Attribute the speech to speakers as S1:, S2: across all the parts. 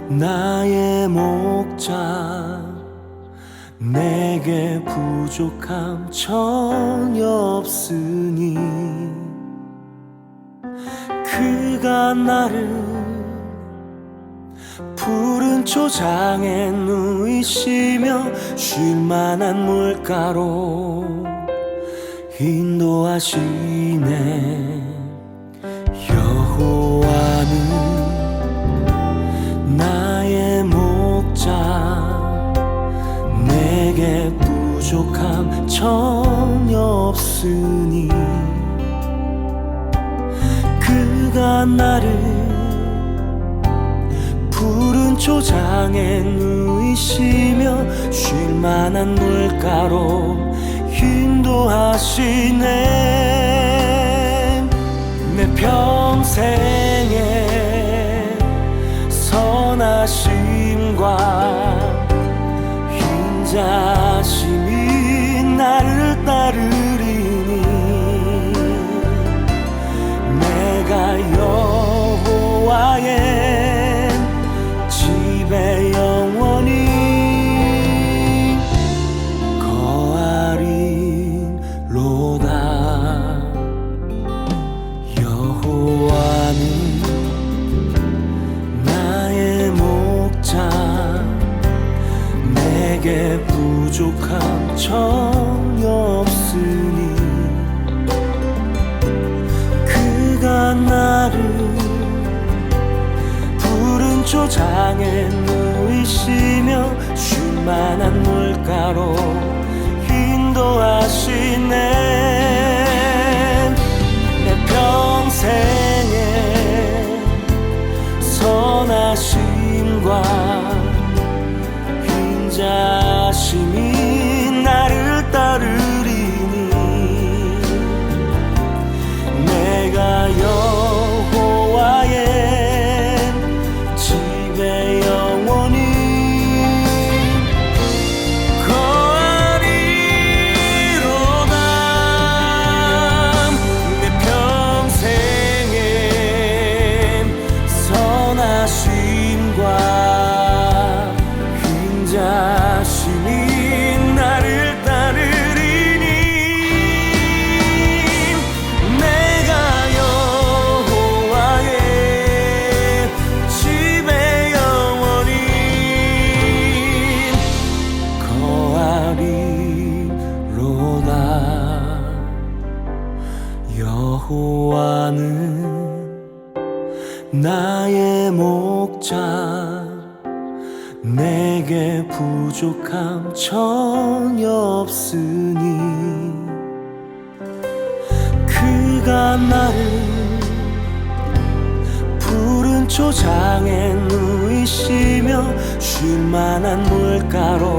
S1: 나의 목자 내게 부족함 전혀 없으니 그가 나를 푸른 초장에 누이시며 쉴만한 물가로 인도하시네. 여호와는 나의 목자 내게 부족함 전혀 없으니 그가 나를 푸른 초장에 누이시며 쉴만한 물가로 인도하시네. 내 평생에 선하심과 인자심이 나를 따르리니 내가 여호와의 집에 영원히 거하리로다. 여호와는 나의 목자 내게 부족함 전혀 없으니 그가 나를 푸른 초장에 누이시며 쉴만한 물가로 인도하시네. 내 평생에 선하심과 인자심이 나를 따르리니 내가 여호와의 집에 영원히 거하리로다. 내 평생에 선하심과 인자심이 나를 따르리니 내가 여호와의 집에 영원히 거하리로다. 여호와는 나의 목자 내게 부족함 전혀 없으니 그가 나를 푸른 초장에 누이시며 쉴만한 물가로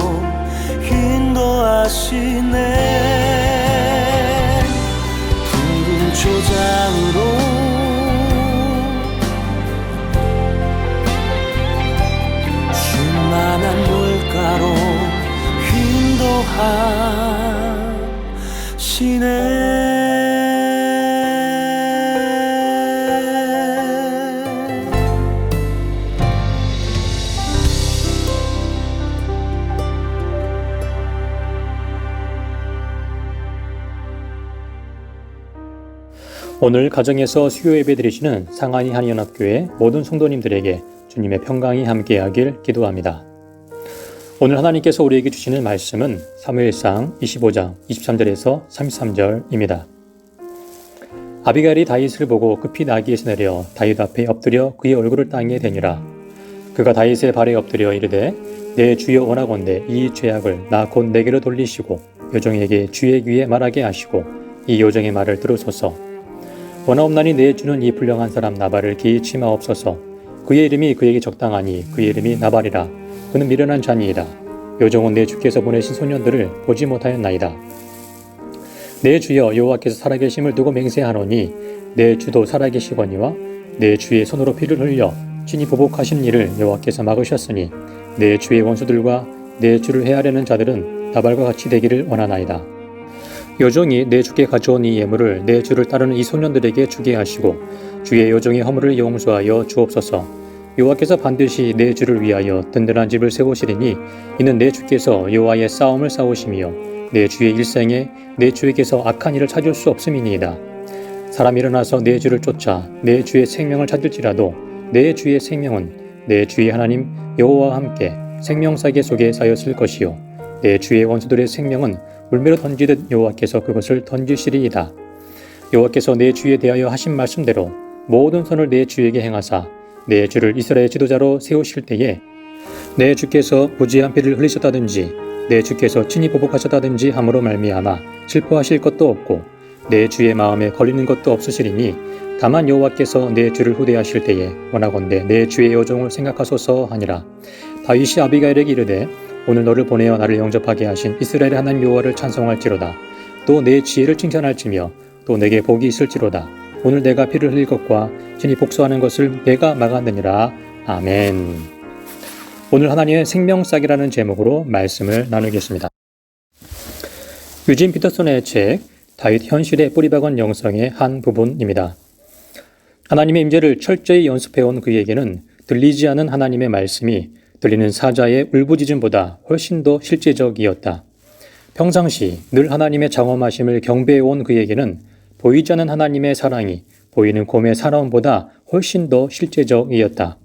S1: 인도하시네. 푸른 초장으로 쉴만한 물가로 인도하시네.
S2: 오늘 가정에서 수요 예배 드리시는 상하이 한인연합교회 모든 성도님들에게 주님의 평강이 함께하길 기도합니다. 오늘 하나님께서 우리에게 주시는 말씀은 사무엘상 25장 23절에서 33절입니다. 아비가일이 다윗을 보고 급히 나귀에서 내려 다윗 앞에 엎드려 그의 얼굴을 땅에 대니라. 그가 다윗의 발에 엎드려 이르되 내 주여 원하건대 이 죄악을 나 곧 내게로 돌리시고 요정에게 주의 귀에 말하게 하시고 이 요정의 말을 들으소서. 원하옵나니 내 주는 이 불량한 사람 나발을 기이치 마옵소서. 그의 이름이 그에게 적당하니 그의 이름이 나발이라. 그는 미련한 자니이다. 요정은 내 주께서 보내신 소년들을 보지 못하였나이다. 내 주여 여호와께서 살아계심을 두고 맹세하노니 내 주도 살아계시거니와 내 주의 손으로 피를 흘려 친히 보복하신 일을 여호와께서 막으셨으니 내 주의 원수들과 내 주를 해하려는 자들은 나발과 같이 되기를 원하나이다. 요정이 내 주께 가져온 이 예물을 내 주를 따르는 이 소년들에게 주게 하시고 주의 요정의 허물을 용서하여 주옵소서. 여호와께서 반드시 내 주를 위하여 든든한 집을 세우시리니 이는 내 주께서 여호와의 싸움을 싸우시며 내 주의 일생에 내 주에게서 악한 일을 찾을 수 없음이니이다. 사람이 일어나서 내 주를 쫓아 내 주의 생명을 찾을지라도 내 주의 생명은 내 주의 하나님 여호와와 함께 생명사계 속에 쌓였을 것이요 내 주의 원수들의 생명은 물매로 던지듯 여호와께서 그것을 던지시리이다. 여호와께서 내 주에 대하여 하신 말씀대로 모든 선을 내 주에게 행하사 내 주를 이스라엘 지도자로 세우실 때에 내 주께서 무지한 피를 흘리셨다든지 내 주께서 친히 보복하셨다든지 함으로 말미암아 슬퍼하실 것도 없고 내 주의 마음에 걸리는 것도 없으시리니 다만 여호와께서 내 주를 후대하실 때에 원하건대 내 주의 여종을 생각하소서 하니라. 다윗이 아비가일에게 이르되 오늘 너를 보내어 나를 영접하게 하신 이스라엘의 하나님 여호와를 찬송할지로다. 또 내 지혜를 칭찬할지며 또 내게 복이 있을지로다. 오늘 내가 피를 흘릴 것과 친히 복수하는 것을 내가 막았느니라. 아멘. 오늘 하나님의 생명싹이라는 제목으로 말씀을 나누겠습니다. 유진 피터슨의 책 다윗 현실의 뿌리박은 영성의 한 부분입니다. 하나님의 임재를 철저히 연습해온 그에게는 들리지 않은 하나님의 말씀이 들리는 사자의 울부짖음보다 훨씬 더 실제적이었다. 평상시 늘 하나님의 장엄하심을 경배해온 그에게는 보이지 않는 하나님의 사랑이 보이는 곰의 사나움보다 훨씬 더 실제적이었다.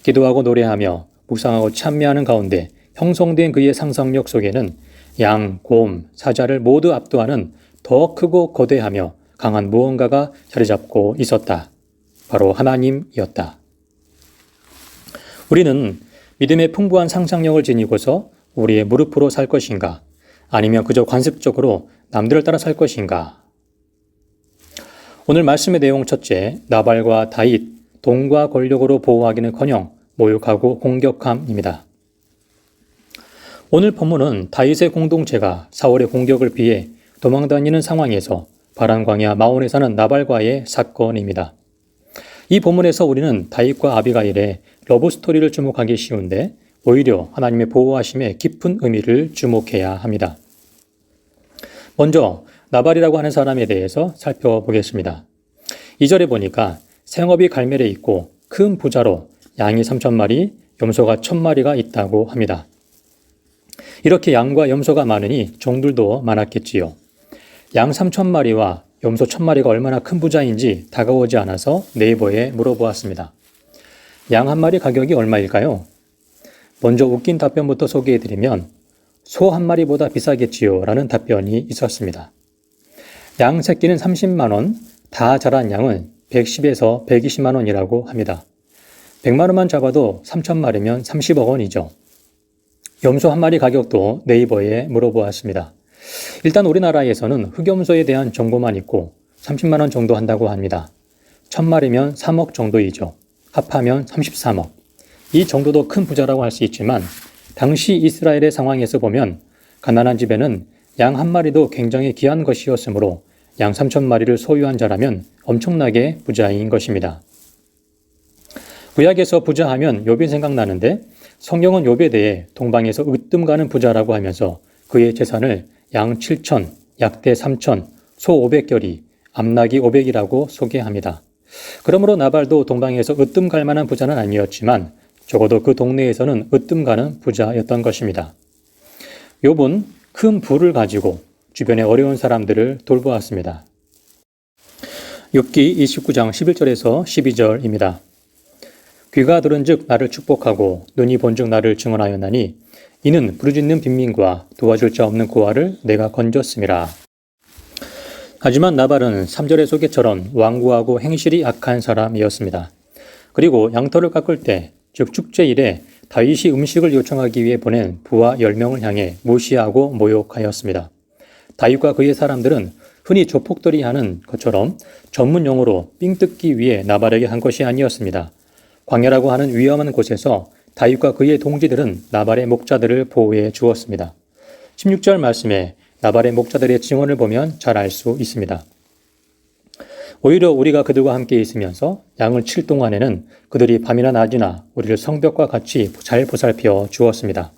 S2: 기도하고 노래하며 묵상하고 찬미하는 가운데 형성된 그의 상상력 속에는 양, 곰, 사자를 모두 압도하는 더 크고 거대하며 강한 무언가가 자리 잡고 있었다. 바로 하나님이었다. 우리는 믿음의 풍부한 상상력을 지니고서 우리의 무릎으로 살 것인가? 아니면 그저 관습적으로 남들을 따라 살 것인가? 오늘 말씀의 내용 첫째, 나발과 다윗, 돈과 권력으로 보호하기는커녕 모욕하고 공격함입니다. 오늘 본문은 다윗의 공동체가 사울의 공격을 피해 도망다니는 상황에서 바란 광야 마온에 사는 나발과의 사건입니다. 이 본문에서 우리는 다윗과 아비가일의 러브스토리를 주목하기 쉬운데 오히려 하나님의 보호하심에 깊은 의미를 주목해야 합니다. 먼저 나발이라고 하는 사람에 대해서 살펴보겠습니다. 2절에 보니까 생업이 갈멜에 있고 큰 부자로 양이 3,000마리, 염소가 1,000마리가 있다고 합니다. 이렇게 양과 염소가 많으니 종들도 많았겠지요. 양 3,000마리와 염소 1,000마리가 얼마나 큰 부자인지 다가오지 않아서 네이버에 물어보았습니다. 양 한 마리 가격이 얼마일까요? 먼저 웃긴 답변부터 소개해드리면 소 한 마리보다 비싸겠지요 라는 답변이 있었습니다. 양 새끼는 30만 원, 다 자란 양은 110에서 120만 원이라고 합니다. 100만 원만 잡아도 3,000마리면 30억 원이죠. 염소 한 마리 가격도 네이버에 물어보았습니다. 일단 우리나라에서는 흑염소에 대한 정보만 있고 30만 원 정도 한다고 합니다. 1,000마리면 3억 정도이죠. 합하면 33억. 이 정도도 큰 부자라고 할 수 있지만 당시 이스라엘의 상황에서 보면 가난한 집에는 양 한 마리도 굉장히 귀한 것이었으므로 양 3,000마리를 소유한 자라면 엄청나게 부자인 것입니다. 구약에서 부자하면 욥이 생각나는데 성경은 욥에 대해 동방에서 으뜸 가는 부자라고 하면서 그의 재산을 양 7,000, 약대 3,000, 소 500결이, 암나귀 500이라고 소개합니다. 그러므로 나발도 동방에서 으뜸 갈 만한 부자는 아니었지만 적어도 그 동네에서는 으뜸 가는 부자였던 것입니다. 욥은 큰 부를 가지고 주변의 어려운 사람들을 돌보았습니다. 욥기 29장 11절에서 12절입니다. 귀가 들은즉 나를 축복하고 눈이 본즉 나를 증언하였나니 이는 부르짖는 빈민과 도와줄 자 없는 고아를 내가 건졌음이라. 하지만 나발은 3절의 소개처럼 완고하고 행실이 악한 사람이었습니다. 그리고 양털을 깎을 때, 즉 축제일에 다윗이 음식을 요청하기 위해 보낸 부하 10명을 향해 무시하고 모욕하였습니다. 다윗과 그의 사람들은 흔히 조폭들이 하는 것처럼 전문 용어로 삥 뜯기 위해 나발에게 한 것이 아니었습니다. 광야라고 하는 위험한 곳에서 다윗과 그의 동지들은 나발의 목자들을 보호해 주었습니다. 16절 말씀에 나발의 목자들의 증언을 보면 잘 알 수 있습니다. 오히려 우리가 그들과 함께 있으면서 양을 칠 동안에는 그들이 밤이나 낮이나 우리를 성벽과 같이 잘 보살펴 주었습니다.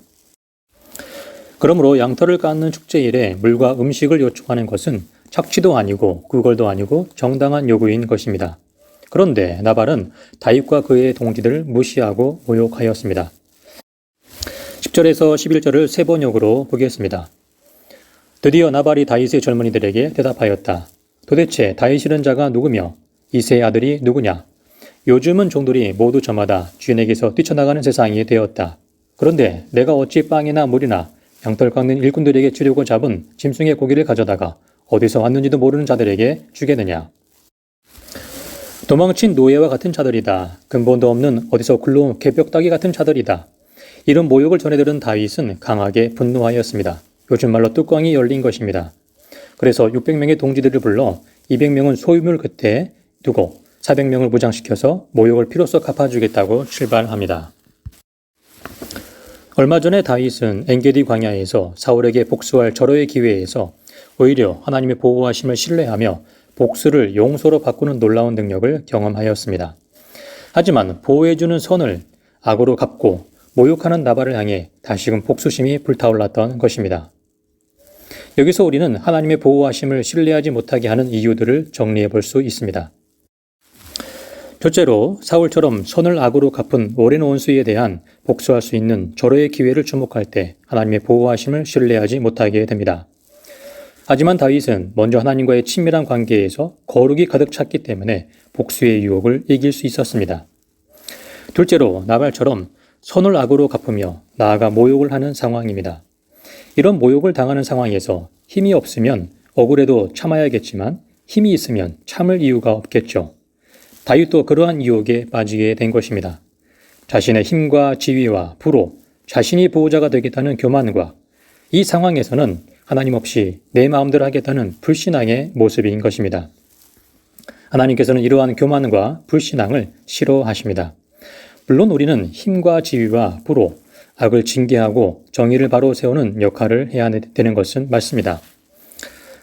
S2: 그러므로 양털을 깎는 축제일에 물과 음식을 요청하는 것은 착취도 아니고 구걸도 아니고 정당한 요구인 것입니다. 그런데 나발은 다윗과 그의 동지들을 무시하고 모욕하였습니다. 10절에서 11절을 세 번역으로 보겠습니다. 드디어 나발이 다윗의 젊은이들에게 대답하였다. 도대체 다윗 이른 자가 누구며 이새의 아들이 누구냐? 요즘은 종들이 모두 저마다 주인에게서 뛰쳐나가는 세상이 되었다. 그런데 내가 어찌 빵이나 물이나 양털 깎는 일꾼들에게 주려고 잡은 짐승의 고기를 가져다가 어디서 왔는지도 모르는 자들에게 주겠느냐? 도망친 노예와 같은 자들이다. 근본도 없는 어디서 굴러온 개벽다귀 같은 자들이다. 이런 모욕을 전해들은 다윗은 강하게 분노하였습니다. 요즘 말로 뚜껑이 열린 것입니다. 그래서 600명의 동지들을 불러 200명은 소유물 곁에 두고 400명을 무장시켜서 모욕을 피로써 갚아주겠다고 출발합니다. 얼마 전에 다윗은 엔게디 광야에서 사울에게 복수할 절호의 기회에서 오히려 하나님의 보호하심을 신뢰하며 복수를 용서로 바꾸는 놀라운 능력을 경험하였습니다. 하지만 보호해주는 선을 악으로 갚고 모욕하는 나발을 향해 다시금 복수심이 불타올랐던 것입니다. 여기서 우리는 하나님의 보호하심을 신뢰하지 못하게 하는 이유들을 정리해 볼 수 있습니다. 첫째로 사울처럼 선을 악으로 갚은 오랜 원수에 대한 복수할 수 있는 절호의 기회를 주목할 때 하나님의 보호하심을 신뢰하지 못하게 됩니다. 하지만 다윗은 먼저 하나님과의 친밀한 관계에서 거룩이 가득 찼기 때문에 복수의 유혹을 이길 수 있었습니다. 둘째로 나발처럼 선을 악으로 갚으며 나아가 모욕을 하는 상황입니다. 이런 모욕을 당하는 상황에서 힘이 없으면 억울해도 참아야겠지만 힘이 있으면 참을 이유가 없겠죠. 다윗도 그러한 유혹에 빠지게 된 것입니다. 자신의 힘과 지위와 부로 자신이 보호자가 되겠다는 교만과 이 상황에서는 하나님 없이 내 마음대로 하겠다는 불신앙의 모습인 것입니다. 하나님께서는 이러한 교만과 불신앙을 싫어하십니다. 물론 우리는 힘과 지위와 부로 악을 징계하고 정의를 바로 세우는 역할을 해야 되는 것은 맞습니다.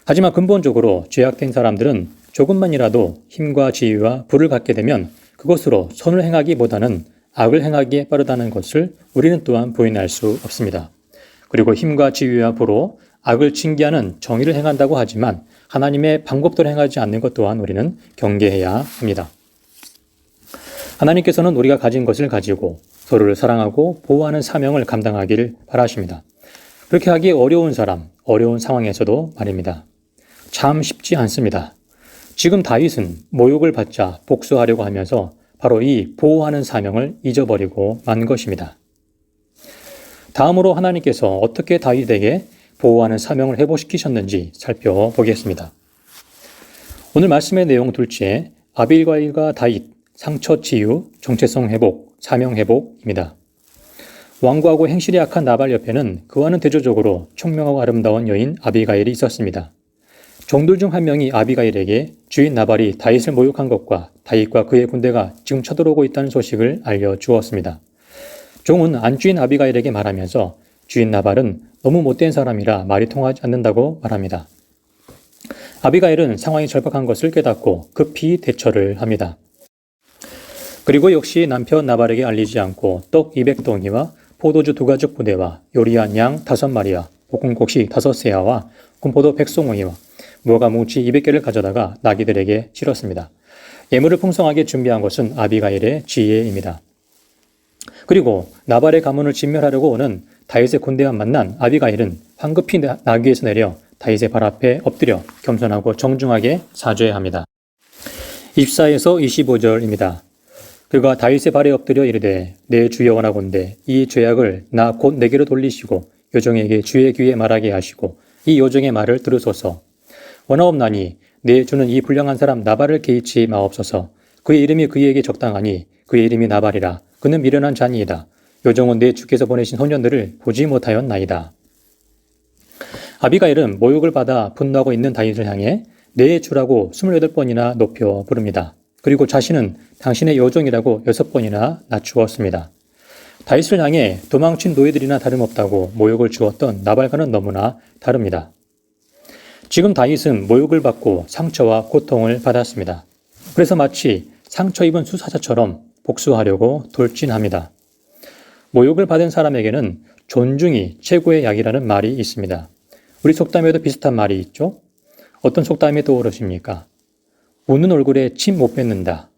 S2: 하지만 근본적으로 죄악된 사람들은 조금만이라도 힘과 지위와 부를 갖게 되면 그것으로 선을 행하기보다는 악을 행하기에 빠르다는 것을 우리는 또한 부인할 수 없습니다. 그리고 힘과 지위와 부로 악을 징계하는 정의를 행한다고 하지만 하나님의 방법대로 행하지 않는 것 또한 우리는 경계해야 합니다. 하나님께서는 우리가 가진 것을 가지고 서로를 사랑하고 보호하는 사명을 감당하기를 바라십니다. 그렇게 하기 어려운 사람, 어려운 상황에서도 말입니다. 참 쉽지 않습니다. 지금 다윗은 모욕을 받자 복수하려고 하면서 바로 이 보호하는 사명을 잊어버리고 만 것입니다. 다음으로 하나님께서 어떻게 다윗에게 보호하는 사명을 회복시키셨는지 살펴보겠습니다. 오늘 말씀의 내용 둘째, 아비가일과 다윗, 상처 치유, 정체성 회복, 사명 회복입니다. 완고하고 행실이 악한 나발 옆에는 그와는 대조적으로 총명하고 아름다운 여인 아비가일이 있었습니다. 종들 중 한 명이 아비가일에게 주인 나발이 다윗을 모욕한 것과 다윗과 그의 군대가 지금 쳐들어오고 있다는 소식을 알려주었습니다. 종은 안주인 아비가일에게 말하면서 주인 나발은 너무 못된 사람이라 말이 통하지 않는다고 말합니다. 아비가일은 상황이 절박한 것을 깨닫고 급히 대처를 합니다. 그리고 역시 남편 나발에게 알리지 않고 떡 200덩이와 포도주 2가죽 부대와 요리한 양 5마리와 볶은 곡식 5세아와 군포도 100송이와 무화과 뭉치 200개를 가져다가 나귀들에게 실었습니다. 예물을 풍성하게 준비한 것은 아비가일의 지혜입니다. 그리고 나발의 가문을 진멸하려고 오는 다윗의 군대와 만난 아비가일은 황급히 나귀에서 내려 다윗의 발 앞에 엎드려 겸손하고 정중하게 사죄합니다. 24에서 25절입니다. 그가 다윗의 발에 엎드려 이르되 내 주여 원하건대 이 죄악을 나 곧 내게로 돌리시고 요정에게 주의 귀에 말하게 하시고 이 요정의 말을 들으소서. 원하옵나니 내 주는 이 불량한 사람 나발을 개의치 마옵소서. 그의 이름이 그에게 적당하니 그의 이름이 나발이라. 그는 미련한 자니이다. 요정은 내 주께서 보내신 소년들을 보지 못하였나이다. 아비가일은 모욕을 받아 분노하고 있는 다윗을 향해 내 주라고 28번이나 높여 부릅니다. 그리고 자신은 당신의 요정이라고 6번이나 낮추었습니다. 다윗을 향해 도망친 노예들이나 다름없다고 모욕을 주었던 나발과는 너무나 다릅니다. 지금 다윗은 모욕을 받고 상처와 고통을 받았습니다. 그래서 마치 상처 입은 수사자처럼 복수하려고 돌진합니다. 모욕을 받은 사람에게는 존중이 최고의 약이라는 말이 있습니다. 우리 속담에도 비슷한 말이 있죠? 어떤 속담이 떠오르십니까? 웃는 얼굴에 침 못 뱉는다.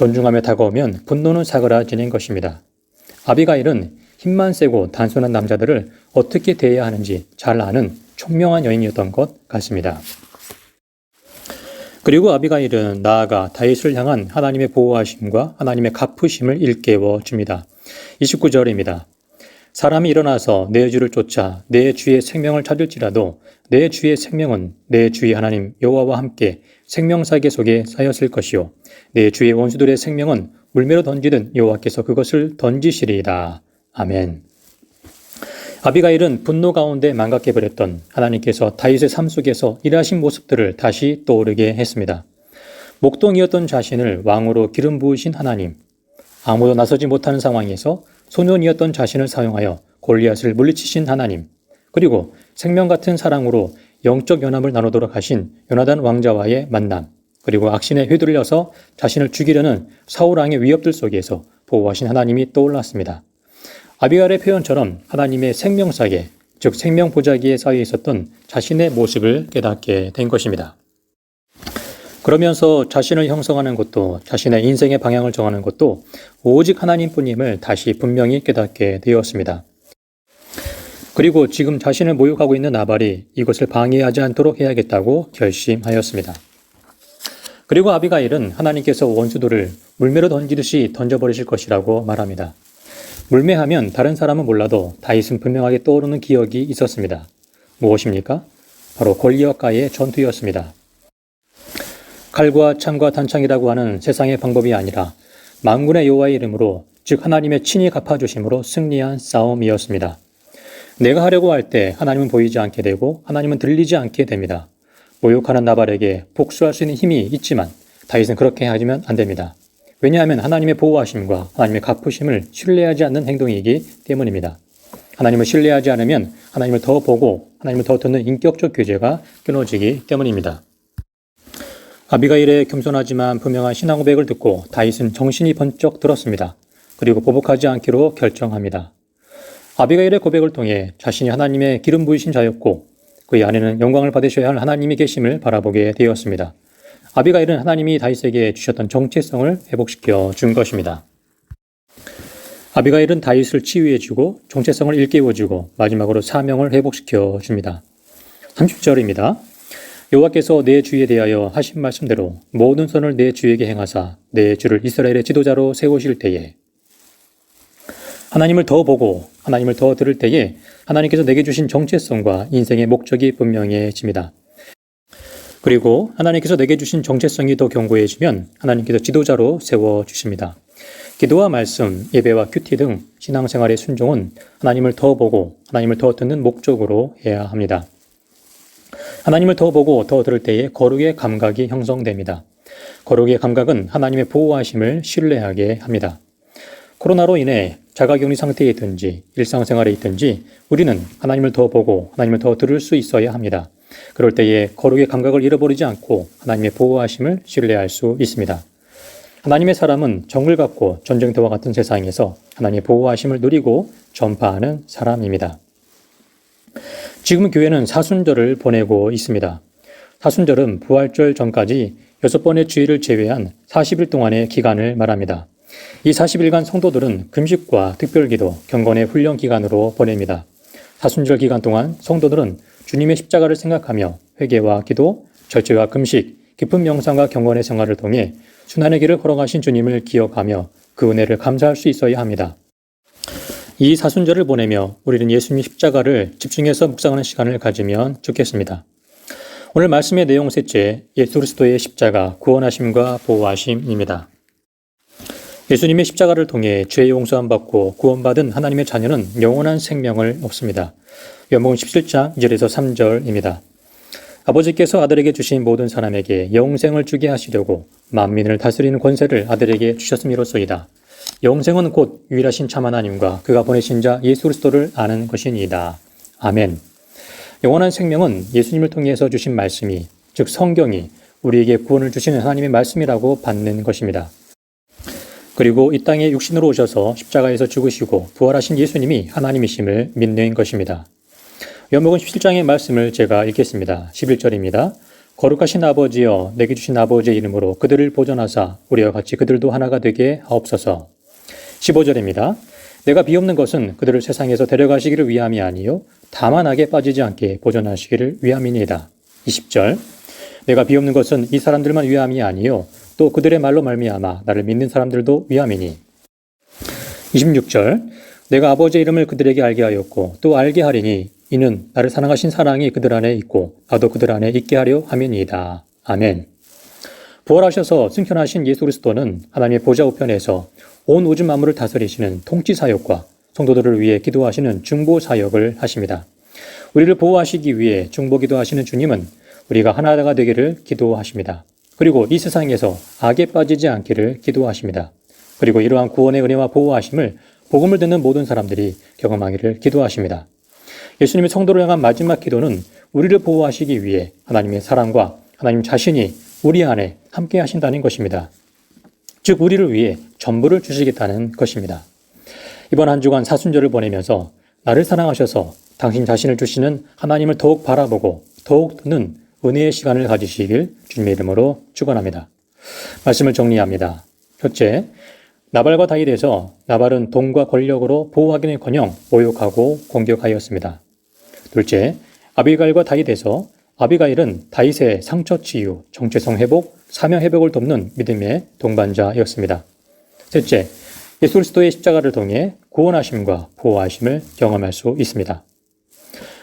S2: 존중하며 다가오면 분노는 사그라지는 것입니다. 아비가일은 힘만 세고 단순한 남자들을 어떻게 대해야 하는지 잘 아는 총명한 여인이었던 것 같습니다. 그리고 아비가일은 나아가 다윗을 향한 하나님의 보호하심과 하나님의 갚으심을 일깨워 줍니다. 29절입니다. 사람이 일어나서 내 주를 쫓아 내 주의 생명을 찾을지라도 내 주의 생명은 내 주의 하나님 여호와와 함께 생명사계 속에 쌓였을 것이요 내 주의 원수들의 생명은 물매로 던지든 여호와께서 그것을 던지시리이다. 아멘. 아비가일은 분노 가운데 망각해버렸던 하나님께서 다윗의 삶 속에서 일하신 모습들을 다시 떠오르게 했습니다. 목동이었던 자신을 왕으로 기름 부으신 하나님, 아무도 나서지 못하는 상황에서 소년이었던 자신을 사용하여 골리앗을 물리치신 하나님, 그리고 생명 같은 사랑으로 영적 연합을 나누도록 하신 요나단 왕자와의 만남, 그리고 악신에 휘둘려서 자신을 죽이려는 사울 왕의 위협들 속에서 보호하신 하나님이 떠올랐습니다. 아비가일의 표현처럼 하나님의 생명사계, 즉 생명보자기에 쌓여 있었던 자신의 모습을 깨닫게 된 것입니다. 그러면서 자신을 형성하는 것도 자신의 인생의 방향을 정하는 것도 오직 하나님뿐임을 다시 분명히 깨닫게 되었습니다. 그리고 지금 자신을 모욕하고 있는 나발이 이것을 방해하지 않도록 해야겠다고 결심하였습니다. 그리고 아비가일은 하나님께서 원수들을 물매로 던지듯이 던져버리실 것이라고 말합니다. 물매하면 다른 사람은 몰라도 다윗은 분명하게 떠오르는 기억이 있었습니다. 무엇입니까? 바로 골리앗과의 전투였습니다. 칼과 창과 단창이라고 하는 세상의 방법이 아니라 만군의 여호와의 이름으로, 즉 하나님의 친히 갚아주심으로 승리한 싸움이었습니다. 내가 하려고 할 때 하나님은 보이지 않게 되고 하나님은 들리지 않게 됩니다. 모욕하는 나발에게 복수할 수 있는 힘이 있지만 다윗은 그렇게 하면 안 됩니다. 왜냐하면 하나님의 보호하심과 하나님의 갚으심을 신뢰하지 않는 행동이기 때문입니다. 하나님을 신뢰하지 않으면 하나님을 더 보고 하나님을 더 듣는 인격적 교제가 끊어지기 때문입니다. 아비가일의 겸손하지만 분명한 신앙 고백을 듣고 다윗은 정신이 번쩍 들었습니다. 그리고 보복하지 않기로 결정합니다. 아비가일의 고백을 통해 자신이 하나님의 기름 부으신 자였고 그의 안에는 영광을 받으셔야 할 하나님이 계심을 바라보게 되었습니다. 아비가일은 하나님이 다윗에게 주셨던 정체성을 회복시켜 준 것입니다. 아비가일은 다윗을 치유해주고 정체성을 일깨워주고 마지막으로 사명을 회복시켜 줍니다. 30절입니다. 여호와께서 내 주에 대하여 하신 말씀대로 모든 선을 내 주에게 행하사 내 주를 이스라엘의 지도자로 세우실 때에, 하나님을 더 보고 하나님을 더 들을 때에 하나님께서 내게 주신 정체성과 인생의 목적이 분명해집니다. 그리고 하나님께서 내게 주신 정체성이 더 견고해지면 하나님께서 지도자로 세워주십니다. 기도와 말씀, 예배와 큐티 등 신앙생활의 순종은 하나님을 더 보고 하나님을 더 듣는 목적으로 해야 합니다. 하나님을 더 보고 더 들을 때에 거룩의 감각이 형성됩니다. 거룩의 감각은 하나님의 보호하심을 신뢰하게 합니다. 코로나로 인해 자가격리 상태에 있든지 일상생활에 있든지 우리는 하나님을 더 보고 하나님을 더 들을 수 있어야 합니다. 그럴 때에 거룩의 감각을 잃어버리지 않고 하나님의 보호하심을 신뢰할 수 있습니다. 하나님의 사람은 정을 갖고 전쟁터와 같은 세상에서 하나님의 보호하심을 누리고 전파하는 사람입니다. 지금 교회는 사순절을 보내고 있습니다. 사순절은 부활절 전까지 6번의 주일을 제외한 40일 동안의 기간을 말합니다. 이 40일간 성도들은 금식과 특별기도, 경건의 훈련 기간으로 보냅니다. 사순절 기간 동안 성도들은 주님의 십자가를 생각하며 회개와 기도, 절제와 금식, 깊은 명상과 경건의 생활을 통해 순환의 길을 걸어가신 주님을 기억하며 그 은혜를 감사할 수 있어야 합니다. 이 사순절을 보내며 우리는 예수님 십자가를 집중해서 묵상하는 시간을 가지면 좋겠습니다. 오늘 말씀의 내용 셋째, 예수 그리스도의 십자가, 구원하심과 보호하심입니다. 예수님의 십자가를 통해 죄 용서함 받고 구원받은 하나님의 자녀는 영원한 생명을 얻습니다. 요한복음 17장 2절에서 3절입니다. 아버지께서 아들에게 주신 모든 사람에게 영생을 주게 하시려고 만민을 다스리는 권세를 아들에게 주셨음이로소이다. 영생은 곧 유일하신 참 하나님과 그가 보내신 자 예수 그리스도를 아는 것이니이다. 아멘. 영원한 생명은 예수님을 통해서 주신 말씀이, 즉 성경이 우리에게 구원을 주시는 하나님의 말씀이라고 받는 것입니다. 그리고 이 땅에 육신으로 오셔서 십자가에서 죽으시고 부활하신 예수님이 하나님이심을 믿는 것입니다. 요한복음 17장의 말씀을 제가 읽겠습니다. 11절입니다. 거룩하신 아버지여 내게 주신 아버지의 이름으로 그들을 보존하사 우리와 같이 그들도 하나가 되게 하옵소서. 15절입니다. 내가 비옵는 것은 그들을 세상에서 데려가시기를 위함이 아니요 다만 악에 빠지지 않게 보존하시기를 위함이니이다. 20절 내가 비옵는 것은 이 사람들만 위함이 아니요 또 그들의 말로 말미암아 나를 믿는 사람들도 위함이니. 26절 내가 아버지의 이름을 그들에게 알게 하였고 또 알게 하리니 이는 나를 사랑하신 사랑이 그들 안에 있고 나도 그들 안에 있게 하려 함이니이다. 아멘. 부활하셔서 승천하신 예수 그리스도는 하나님의 보좌 우편에서 온 우주 만물을 다스리시는 통치 사역과 성도들을 위해 기도하시는 중보 사역을 하십니다. 우리를 보호하시기 위해 중보 기도하시는 주님은 우리가 하나가 되기를 기도하십니다. 그리고 이 세상에서 악에 빠지지 않기를 기도하십니다. 그리고 이러한 구원의 은혜와 보호하심을 복음을 듣는 모든 사람들이 경험하기를 기도하십니다. 예수님의 성도를 향한 마지막 기도는 우리를 보호하시기 위해 하나님의 사랑과 하나님 자신이 우리 안에 함께 하신다는 것입니다. 즉 우리를 위해 전부를 주시겠다는 것입니다. 이번 한 주간 사순절을 보내면서 나를 사랑하셔서 당신 자신을 주시는 하나님을 더욱 바라보고 더욱 듣는 은혜의 시간을 가지시길 주님의 이름으로 축원합니다. 말씀을 정리합니다. 첫째, 나발과 다윗에서 나발은 돈과 권력으로 보호하기는커녕 모욕하고 공격하였습니다. 둘째, 아비가일과 다윗에서 아비가일은 다윗의 상처 치유, 정체성 회복, 사명 회복을 돕는 믿음의 동반자였습니다. 셋째, 예수 그리스도의 십자가를 통해 구원하심과 보호하심을 경험할 수 있습니다.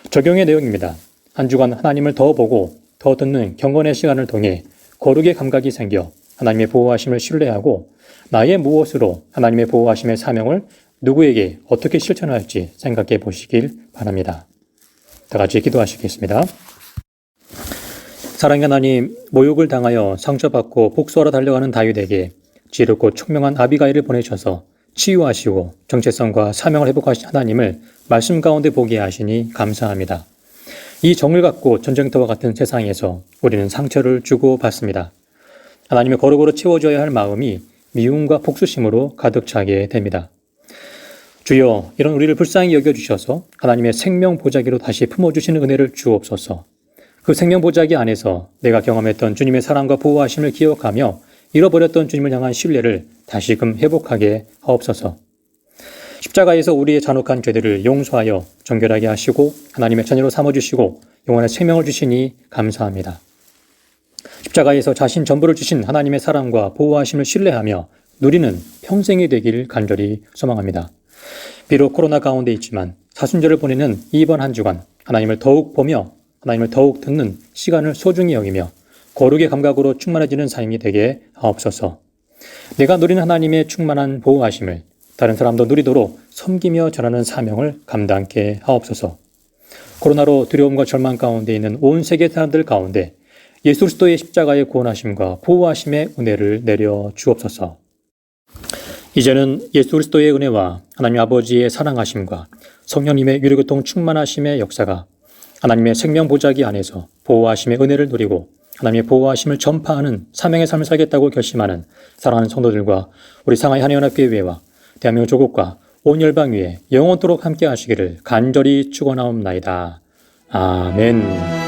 S2: 적용의 내용입니다. 한 주간 하나님을 더 보고 더 듣는 경건의 시간을 통해 거룩의 감각이 생겨 하나님의 보호하심을 신뢰하고 나의 무엇으로 하나님의 보호하심의 사명을 누구에게 어떻게 실천할지 생각해 보시길 바랍니다. 다 같이 기도하시겠습니다. 사랑의 하나님, 모욕을 당하여 상처받고 복수하러 달려가는 다윗에게 지혜롭고 총명한 아비가일을 보내셔서 치유하시고 정체성과 사명을 회복하신 하나님을 말씀 가운데 보게 하시니 감사합니다. 이 정을 갖고 전쟁터와 같은 세상에서 우리는 상처를 주고받습니다. 하나님의 거룩으로 채워져야 할 마음이 미움과 복수심으로 가득 차게 됩니다. 주여, 이런 우리를 불쌍히 여겨주셔서 하나님의 생명 보자기로 다시 품어주시는 은혜를 주옵소서. 그 생명 보자기 안에서 내가 경험했던 주님의 사랑과 보호하심을 기억하며 잃어버렸던 주님을 향한 신뢰를 다시금 회복하게 하옵소서. 십자가에서 우리의 잔혹한 죄들을 용서하여 정결하게 하시고 하나님의 자녀로 삼아주시고 영원한 생명을 주시니 감사합니다. 십자가에서 자신 전부를 주신 하나님의 사랑과 보호하심을 신뢰하며 누리는 평생이 되길 간절히 소망합니다. 비록 코로나 가운데 있지만 사순절을 보내는 이번 한 주간 하나님을 더욱 보며 하나님을 더욱 듣는 시간을 소중히 여기며 거룩의 감각으로 충만해지는 삶이 되게 하옵소서. 내가 누리는 하나님의 충만한 보호하심을 다른 사람도 누리도록 섬기며 전하는 사명을 감당케 하옵소서. 코로나로 두려움과 절망 가운데 있는 온 세계 사람들 가운데 예수 그리스도의 십자가의 구원하심과 보호하심의 은혜를 내려 주옵소서. 이제는 예수 그리스도의 은혜와 하나님 아버지의 사랑하심과 성령님의 유료교통 충만하심의 역사가 하나님의 생명 보자기 안에서 보호하심의 은혜를 누리고 하나님의 보호하심을 전파하는 사명의 삶을 살겠다고 결심하는 사랑하는 성도들과 우리 상하이 한의연합교회와 대한민국 조국과 온 열방 위에 영원토록 함께 하시기를 간절히 축원하옵나이다. 아멘.